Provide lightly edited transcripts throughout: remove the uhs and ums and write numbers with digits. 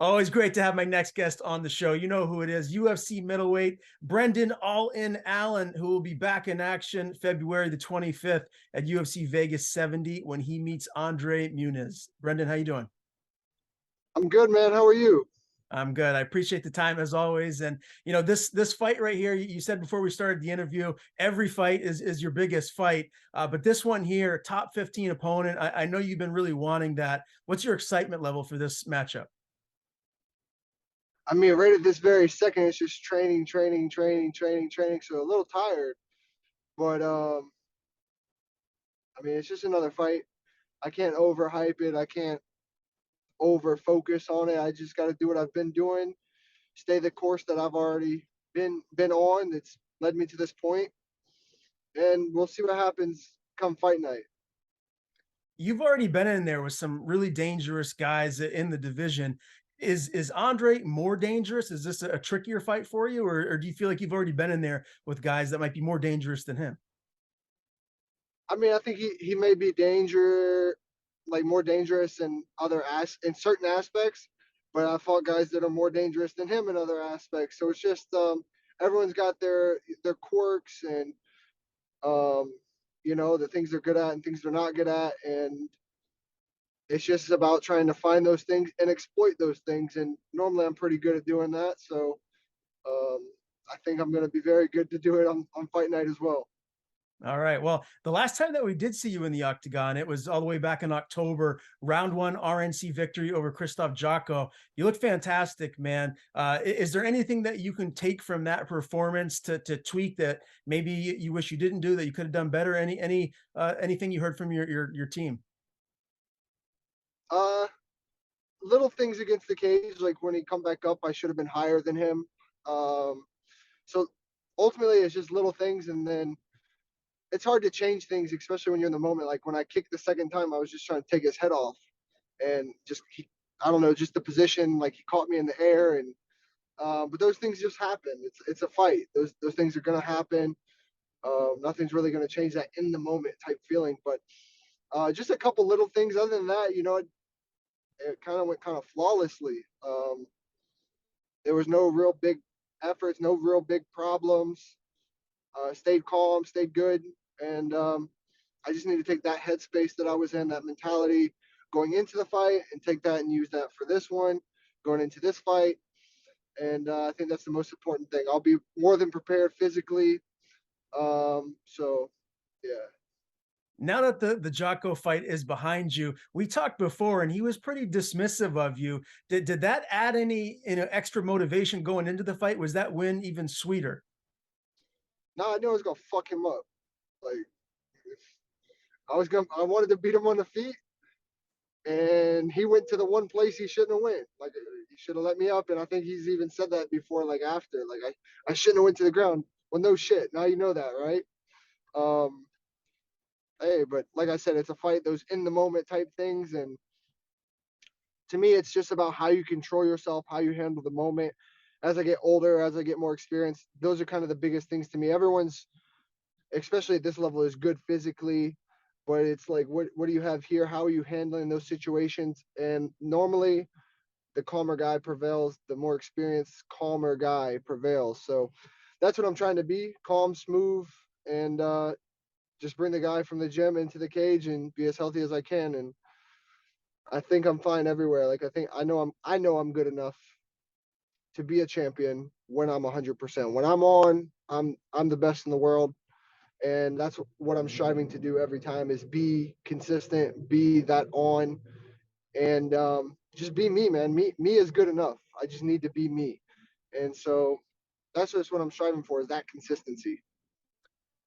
Always great to have my next guest on the show. You know who it is, UFC middleweight Brendan All In Allen, who will be back in action February the 25th at UFC Vegas 70 when he meets Andre Muniz. Brendan, how you doing? I'm good, man. How are you? I'm good. I appreciate the time as always. And this fight right here, you said before we started the interview, every fight is your biggest fight. But this one here, top 15 opponent. I know you've been really wanting that. What's your excitement level for this matchup? I mean, right at this very second, it's just training, training, training, training, training. So a little tired, but I mean, it's just another fight. I can't overhype it. I can't over focus on it. I just got to do what I've been doing, stay the course that I've already been on. That's led me to this point, and we'll see what happens come fight night. You've already been in there with some really dangerous guys in the division. Is Andre more dangerous? Is this a trickier fight for you, or do you feel like you've already been in there with guys that might be more dangerous than him? I mean, I think he may be like more dangerous in certain aspects, but I fought guys that are more dangerous than him in other aspects. So it's just everyone's got their quirks and the things they're good at and things they're not good at, and it's just about trying to find those things and exploit those things. And normally I'm pretty good at doing that, so I think I'm going to be very good to do it on fight night as well. All right. Well, the last time that we did see you in the octagon, it was all the way back in October, round one RNC victory over Christoph Jocko. You look fantastic, man. Is there anything that you can take from that performance to tweak that maybe you wish you didn't do that you could have done better? Anything you heard from your team? Uh, Little things against the cage, like when he come back up, I should have been higher than him. Um, so ultimately, it's just little things, and then it's hard to change things, especially when you're in the moment. Like when I kicked the second time, I was just trying to take his head off, and I don't know, just the position. Like he caught me in the air, and but those things just happen. It's a fight. Those things are gonna happen. Nothing's really gonna change that in the moment type feeling. But just a couple little things. Other than that, it kind of went kind of flawlessly. There was no real big efforts, no real big problems. Stayed calm, stayed good, and I just need to take that headspace that I was in, that mentality going into the fight, and take that and use that for this one, going into this fight. And I think that's the most important thing. I'll be more than prepared physically. So, yeah. Now that the Jocko fight is behind you, we talked before, and he was pretty dismissive of you. Did that add any extra motivation going into the fight? Was that win even sweeter? Now I knew I was gonna fuck him up. Like I wanted to beat him on the feet, and he went to the one place he shouldn't have went. Like he should have let me up, and I think he's even said that before. Like after, like I shouldn't have went to the ground. Well, no shit. Now you know that, right? Um, hey, but like I said, it's a fight. Those in the moment type things, and to me, it's just about how you control yourself, how you handle the moment. As I get older, as I get more experience, those are kind of the biggest things to me. Everyone's, especially at this level, is good physically, but it's like, what do you have here? How are you handling those situations? And normally, the calmer guy prevails. The more experienced, calmer guy prevails. So that's what I'm trying to be: calm, smooth, and just bring the guy from the gym into the cage and be as healthy as I can. And I think I'm fine everywhere. Like I know I'm good enough to be a champion when I'm 100%. When I'm on, I'm the best in the world, and that's what I'm striving to do every time is be consistent, be that on, and just be me, man. Me is good enough. I just need to be me, and so that's just what I'm striving for is that consistency.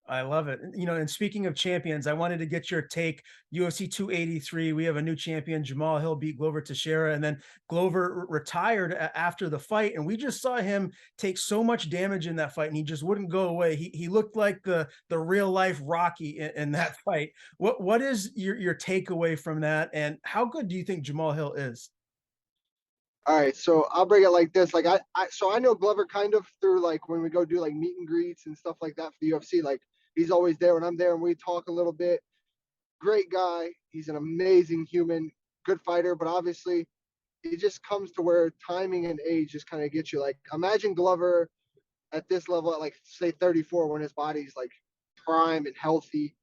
I love it. And speaking of champions, I wanted to get your take. UFC 283, we have a new champion. Jamal Hill beat Glover Teixeira, and then Glover retired after the fight. And we just saw him take so much damage in that fight, and he just wouldn't go away. He looked like the real life Rocky in that fight. What is your takeaway from that, and how good do you think Jamal Hill is? All right, so I'll break it like this. Like so I know Glover kind of through like when we go do like meet and greets and stuff like that for the UFC. Like he's always there when I'm there and we talk a little bit. Great guy. He's an amazing human, good fighter, but obviously it just comes to where timing and age just kind of gets you. Like, imagine Glover at this level at like say 34 when his body's like prime and healthy.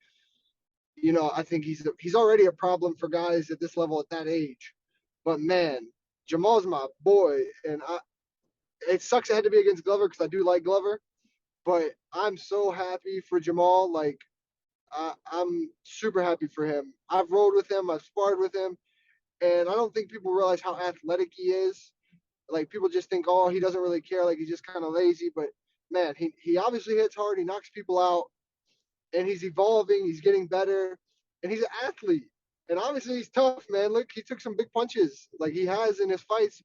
You know, I think he's already a problem for guys at this level at that age. But man, Jamal's my boy, and it sucks it had to be against Glover because I do like Glover, but I'm so happy for Jamal. Like, I'm super happy for him. I've rolled with him, I've sparred with him, and I don't think people realize how athletic he is. Like, people just think, oh, he doesn't really care, like he's just kind of lazy. But man, he obviously hits hard, he knocks people out, and he's evolving, he's getting better, and he's an athlete. And obviously he's tough, man. Look, he took some big punches, like he has in his fights.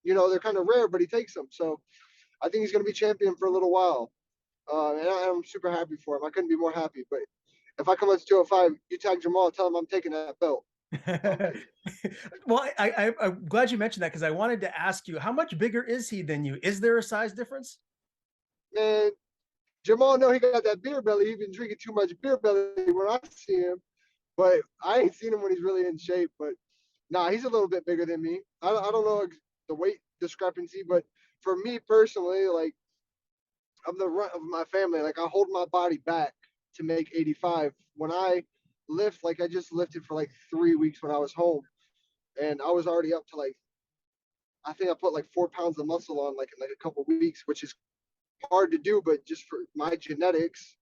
You know, they're kind of rare, but he takes them. So I think he's going to be champion for a little while. And I'm super happy for him. I couldn't be more happy. But if I come up to 205, you tag Jamal, tell him I'm taking that belt. Well, I'm glad you mentioned that because I wanted to ask you, how much bigger is he than you? Is there a size difference? Man, Jamal know he got that beer belly. He's been drinking too much beer belly when I see him. But I ain't seen him when he's really in shape. But nah, he's a little bit bigger than me. I don't know the weight discrepancy, but for me personally, like, I'm the runt of my family. Like, I hold my body back to make 85. When I lift, like I just lifted for like 3 weeks when I was home, and I was already up to like, I think I put like 4 pounds of muscle on like in like a couple of weeks, which is hard to do, but just for my genetics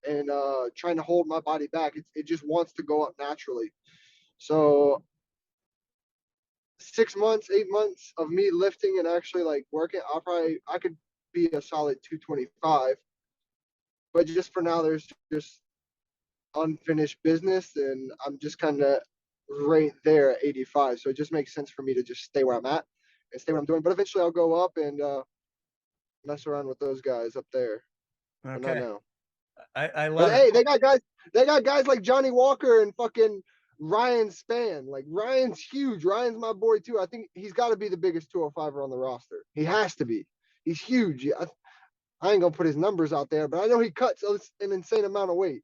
and trying to hold my body back, it just wants to go up naturally. So 6 months, 8 months of me lifting and actually like working, I could be a solid 225. But just for now, there's just unfinished business, and I'm just kind of right there at 85. So it just makes sense for me to just stay where I'm at and stay what I'm doing. But eventually, I'll go up and mess around with those guys up there. But not Okay. now. I But love it. hey, they got guys. They got guys like Johnny Walker and fucking Ryan Spann. Like, Ryan's huge. Ryan's my boy too. I think he's got to be the biggest 205er on the roster. He has to be. He's huge. I ain't gonna put his numbers out there, but I know he cuts an insane amount of weight.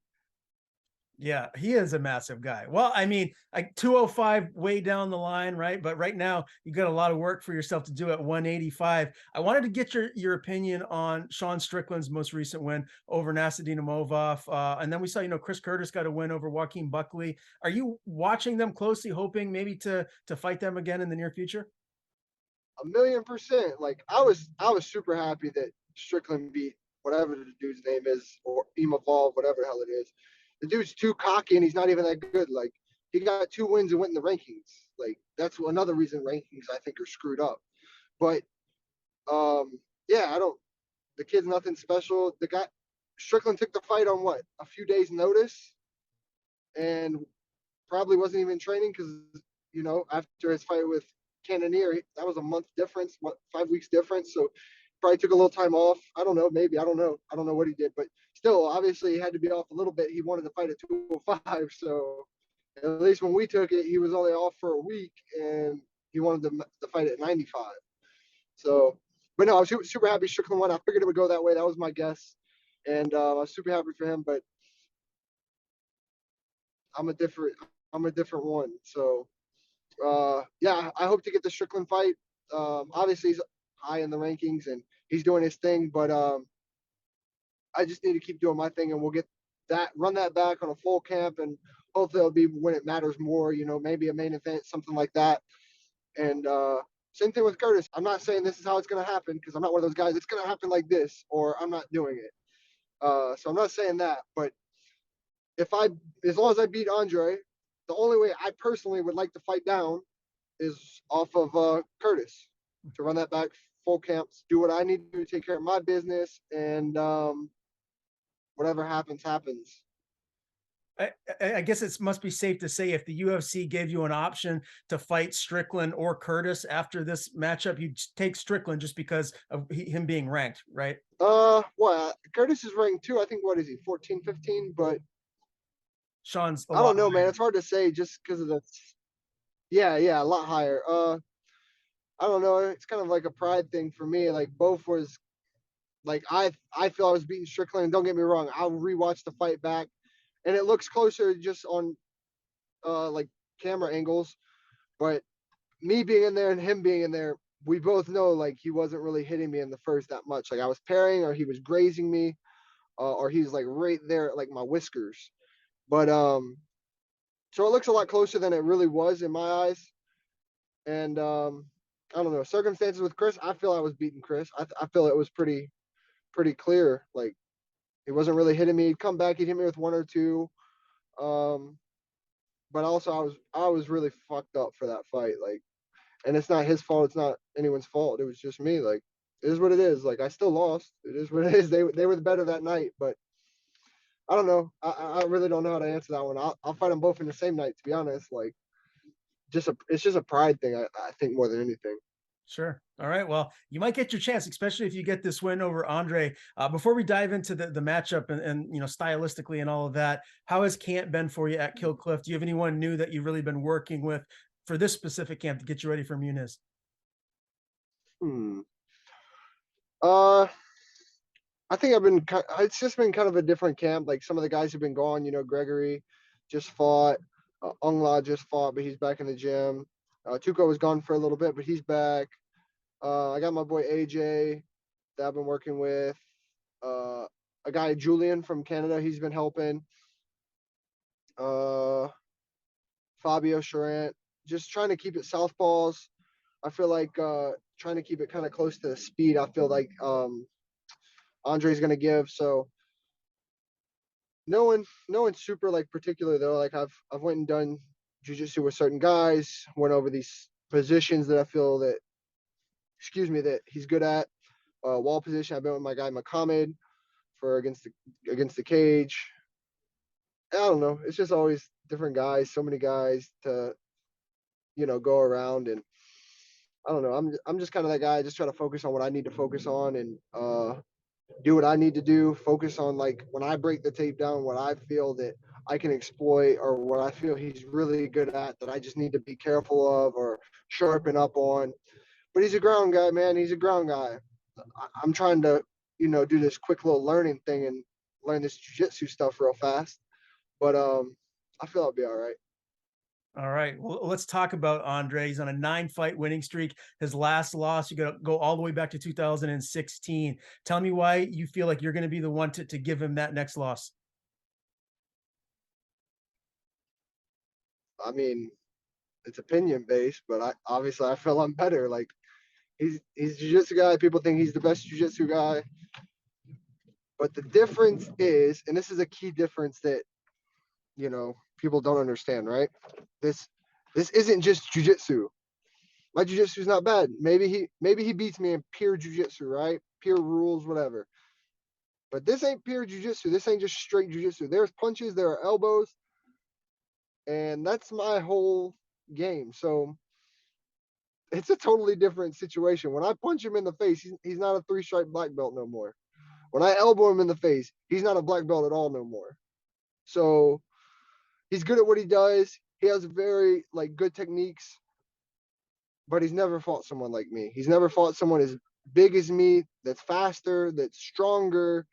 Yeah, he is a massive guy. Well, I mean, like 205 way down the line, right? But right now, you got a lot of work for yourself to do at 185. I wanted to get your opinion on Sean Strickland's most recent win over Nasidinomov. And then we saw, Chris Curtis got a win over Joaquin Buckley. Are you watching them closely, hoping maybe to fight them again in the near future? 1,000,000%. Like, I was super happy that Strickland beat whatever the dude's name is, or Imavov, whatever the hell it is. The dude's too cocky and he's not even that good. Like, he got 2 wins and went in the rankings. Like, that's another reason rankings I think are screwed up. But yeah, I don't. The kid's nothing special. The guy Strickland took the fight on what, a few days' notice, and probably wasn't even training because after his fight with Cannonier, that was a month difference, 5 weeks difference. So probably took a little time off. I don't know, maybe. I don't know. I don't know what he did, but still, obviously, he had to be off a little bit. He wanted to fight at 205. So at least when we took it, he was only off for a week, and he wanted to fight at 95. So, but no, I was super happy Strickland won. I figured it would go that way. That was my guess, and I was super happy for him. But I'm a different one. So yeah, I hope to get the Strickland fight. Obviously, he's high in the rankings and he's doing his thing, but I just need to keep doing my thing, and we'll run that back on a full camp, and hopefully it'll be when it matters more. Maybe a main event, something like that. And same thing with Curtis. I'm not saying this is how it's going to happen because I'm not one of those guys. It's going to happen like this, or I'm not doing it. So I'm not saying that, but as long as I beat Andre, the only way I personally would like to fight down is off of Curtis, to run that back full camps, do what I need to do, take care of my business, and whatever happens, happens. I guess it must be safe to say if the UFC gave you an option to fight Strickland or Curtis after this matchup, you'd take Strickland just because of him being ranked, right? Well, Curtis is ranked too. I think, what is he, 14, 15? But Sean's a I lot don't know, higher. man. It's hard to say just because of the. Yeah, a lot higher. I don't know. It's kind of like a pride thing for me. Like, both was like I feel I was beating Strickland. And don't get me wrong, I'll rewatch the fight back, and it looks closer just on like camera angles. But me being in there and him being in there, we both know like he wasn't really hitting me in the first that much. Like I was parrying or he was grazing me, or he's like right there, like my whiskers. But so it looks a lot closer than it really was in my eyes. And I don't know, circumstances with Chris. I feel I was beating Chris. I feel it was pretty clear. Like he wasn't really hitting me. He'd come back, he'd hit me with one or two. Um, but also I was really fucked up for that fight. Like, and it's not his fault. It's not anyone's fault. It was just me. Like, it is what it is. Like, I still lost. It is what it is. They were better that night, but I don't know. I really don't know how to answer that one. I'll fight them both in the same night. To be honest, like, it's just a pride thing. I think more than anything. Sure. All right. Well, you might get your chance, especially if you get this win over Andre. Before we dive into the matchup and stylistically and all of that, how has camp been for you at Kill Cliff? Do you have anyone new that you've really been working with for this specific camp to get you ready for Muniz? Hmm. Uh, I think I've been. It's just been kind of a different camp. Like some of the guys have been gone. Gregory just fought. Ungla just fought, but he's back in the gym. Tuco was gone for a little bit, but he's back. I got my boy AJ that I've been working with. Uh, a guy Julian from Canada, he's been helping. Uh, Fabio Charant, just trying to keep it southpaws. I feel like trying to keep it kind of close to the speed. I feel like Andre's gonna give. So no one super like particular though. Like I've went and done jujitsu with certain guys, went over these positions that I feel that that he's good at. Wall position. I've been with my guy Muhammad for against the cage. I don't know. It's just always different guys, so many guys to go around, and I don't know. I'm just kind of that guy. Just try to focus on what I need to focus on and do what I need to do. Focus on like when I break the tape down, what I feel that I can exploit or what I feel he's really good at that I just need to be careful of or sharpen up on. But he's a ground guy, man. He's a ground guy. I'm trying to do this quick little learning thing and learn this jujitsu stuff real fast. But I feel I'll be all right. All right. Well, let's talk about Andre. He's on a 9-fight winning streak. His last loss, you got to go all the way back to 2016. Tell me why you feel like you're going to be the one to give him that next loss. I mean, it's opinion based, but I feel I'm better. Like he's a jiu-jitsu guy. People think he's the best jiu-jitsu guy. But the difference is, and this is a key difference that people don't understand, right? This this isn't just jiu-jitsu. My jiu-jitsu is not bad. Maybe he beats me in pure jiu-jitsu, right? Pure rules, whatever. But this ain't pure jiu-jitsu. This ain't just straight jiu-jitsu. There's punches, there are elbows, and that's my whole game. So it's a totally different situation. When I punch him in the face, he's not a 3-stripe black belt no more. When I elbow him in the face, he's not a black belt at all no more. So he's good at what he does. He has very like good techniques, but he's never fought someone like me. He's never fought someone as big as me, that's faster, that's stronger,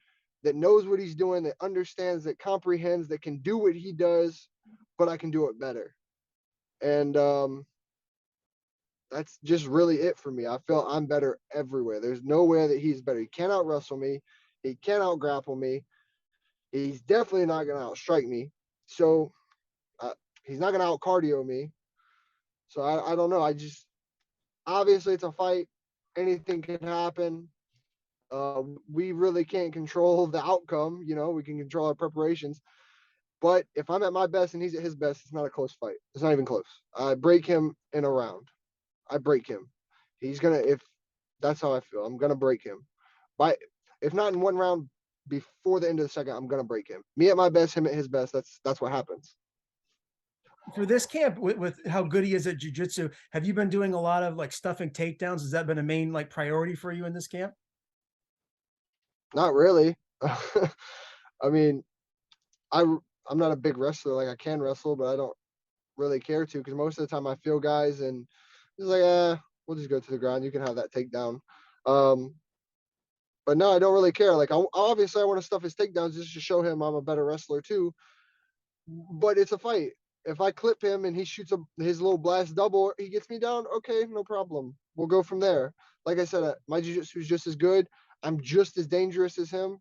that knows what he's doing, that understands, that comprehends, that can do what he does, but I can do it better. And that's just really it for me. I feel I'm better everywhere. There's nowhere that he's better. He can't out wrestle me. He can't out grapple me. He's definitely not going to out strike me. So he's not going to out cardio me. So I don't know. I just obviously it's a fight. Anything can happen. We really can't control the outcome. We can control our preparations. But if I'm at my best and he's at his best, it's not a close fight. It's not even close. I break him in a round. I break him. He's gonna if that's how I feel. I'm gonna break him. But if not in one round before the end of the second, I'm gonna break him. Me at my best, him at his best. That's what happens. For this camp, with how good he is at jiu-jitsu, have you been doing a lot of like stuffing takedowns? Has that been a main like priority for you in this camp? Not really. I mean, I I'm not a big wrestler. Like I can wrestle, but I don't really care to because most of the time I feel guys and it's like, we'll just go to the ground. You can have that takedown. Um, but no, I don't really care. Like obviously I want to stuff his takedowns just to show him I'm a better wrestler too. But it's a fight, if I clip him and he shoots his little blast double, he gets me down. Okay, no problem. We'll go from there. Like I said, my jiu-jitsu is just as good. I'm just as dangerous as him.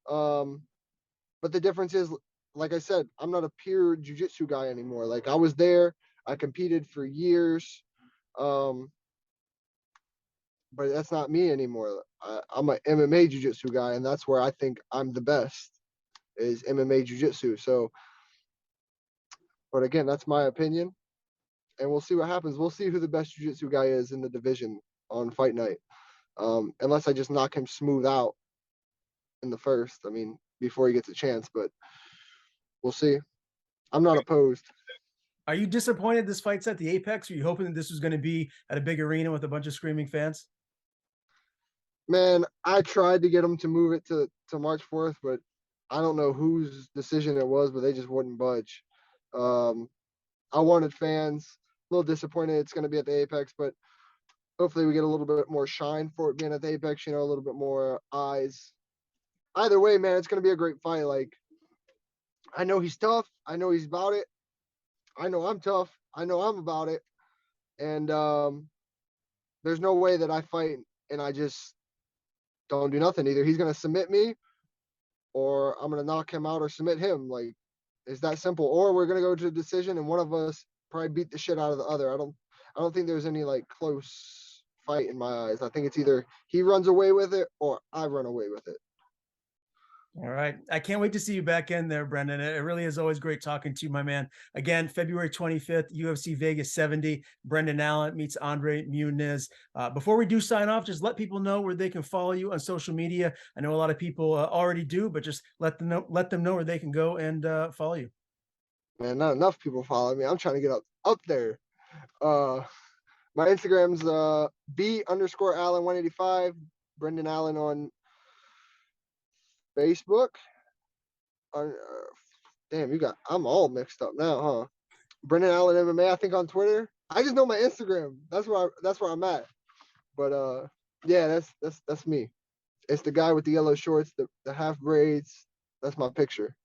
But the difference is, like I said, I'm not a pure jiu-jitsu guy anymore. Like I was there, I competed for years, but that's not me anymore. I'm an MMA jiu-jitsu guy, and that's where I think I'm the best is MMA jiu-jitsu. So, but again, that's my opinion, and we'll see what happens. We'll see who the best jiu-jitsu guy is in the division on fight night. Unless I just knock him smooth out in the first. I mean, before he gets a chance, but we'll see. I'm not opposed. Are you disappointed this fight's at the Apex? Are you hoping that this was going to be at a big arena with a bunch of screaming fans? Man, I tried to get him to move it to March 4th, but I don't know whose decision it was, but they just wouldn't budge. I wanted fans. A little disappointed it's going to be at the Apex, but hopefully we get a little bit more shine for it being at the Apex, a little bit more eyes. Either way, man, it's going to be a great fight. Like, I know he's tough. I know he's about it. I know I'm tough. I know I'm about it. And there's no way that I fight and I just don't do nothing. Either he's going to submit me or I'm going to knock him out or submit him. Like, it's that simple. Or we're going to go to a decision and one of us probably beat the shit out of the other. I don't think there's any like close fight in my eyes. I think it's either he runs away with it or I run away with it. All right. I can't wait to see you back in there, Brendan. It really is always great talking to you, my man. Again, February 25th, UFC Vegas 70. Brendan Allen meets Andre Muniz. Before we do sign off, just let people know where they can follow you on social media. I know a lot of people already do, but just let them know where they can go and follow you. Man, not enough people follow me. I'm trying to get up there. My Instagram's B_Allen185. Brendan Allen on Facebook. Damn, I'm all mixed up now, huh? Brendan Allen MMA, I think on Twitter. I just know my Instagram. That's where I'm at. But yeah, that's me. It's the guy with the yellow shorts, the half braids. That's my picture.